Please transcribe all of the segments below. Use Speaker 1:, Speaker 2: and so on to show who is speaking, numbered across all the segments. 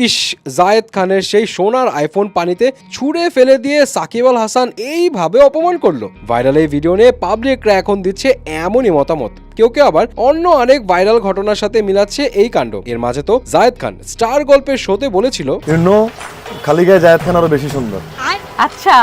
Speaker 1: ইস, জায়েদ খানের সেই সোনার আইফোন পানিতে ছুঁড়ে ফেলে দিয়ে সাকিব আল হাসান এইভাবে অপমান করলো। ভাইরাল এই ভিডিও নিয়ে পাবলিকরা এখন দিচ্ছে এমনই মতামত। কেউ কেউ আবার অন্য অনেক ভাইরাল ঘটনার সাথে মিলাচ্ছে এই কাণ্ড। এর মাঝে তো জায়েদ খান স্টার গল্পের শোতে বলেছিল,
Speaker 2: খালি গায়ে জায়েদ খান আরো বেশি সুন্দর।
Speaker 3: আচ্ছা,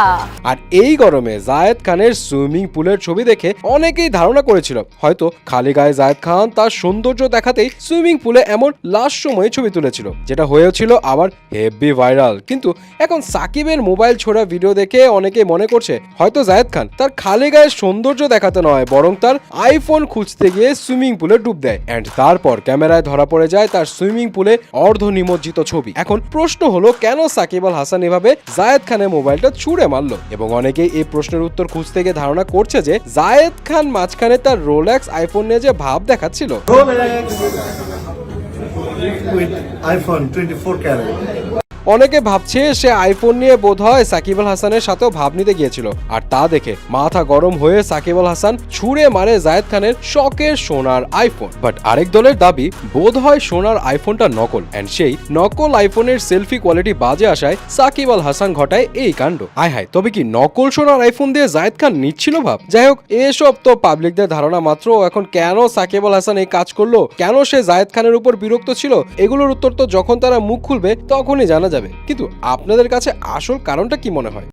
Speaker 1: আর এই গরমে জায়েদ খানের সুইমিং পুলের ছবি দেখে অনেকেই ধারণা করেছিল হয়তো খালি গায়ে জায়েদ খান তার সৌন্দর্য দেখাতেই সুইমিং পুলে এমন লাস্ট সময়ে ছবি তুলেছিল, যেটা হয়েছিল আবার হেভি ভাইরাল। কিন্তু এখন সাকিবের মোবাইল ছোড়া ভিডিও দেখে অনেকেই মনে করছে হয়তো জায়েদ খান তার খালি গায়ের সৌন্দর্য দেখাতে নয়, বরং তার আইফোন খুঁজতে গিয়ে সুইমিং পুলে ডুব দেয়, এন্ড তারপর ক্যামেরায় ধরা পড়ে যায় তার সুইমিং পুলে অর্ধ নিমজ্জিত ছবি। এখন প্রশ্ন হলো, কেন সাকিব আল হাসান এভাবে জায়েদ খানের মোবাইলটা ছুঁড়ে মারলো? এবং অনেকেই এই প্রশ্নের উত্তর খুঁজতে গিয়ে ধারণা করছে যে জায়েদ খান মাঝখানে তার রোলেক্স আইফোন নিয়ে যে ভাব দেখাচ্ছিল। অনেকে ভাবছে সে আইফোন নিয়ে বোধহয় সাকিব আল হাসানের সাথেও ভাব নিতে গিয়েছিল, আর তা দেখে মাথা গরম হয়ে সাকিব আল হাসান ছুঁড়ে মারে জায়েদ খানের শখের সোনার আইফোন। বাট আরেক দলের দাবি বোধহয় সোনার আইফোনটা নকল, এন্ড সেই নকল আইফোনের সেলফি কোয়ালিটি বাজে আসায় সাকিব আল হাসান ঘটায় এই কাণ্ড। আয় হায়, তবে কি নকল সোনার আইফোন দিয়ে জায়েদ খান নিচ্ছিল ভাব? যাই হোক, এসব তো পাবলিকদের ধারণা মাত্র। এখন কেন সাকিব আল হাসান এই কাজ করলো, কেন সে জায়েদ খানের উপর বিরক্ত ছিল, এগুলোর উত্তর তো যখন তারা মুখ খুলবে তখনই জানা যাবে। কিন্তু আপনাদের কাছে আসল কারণটা কি মনে হয়?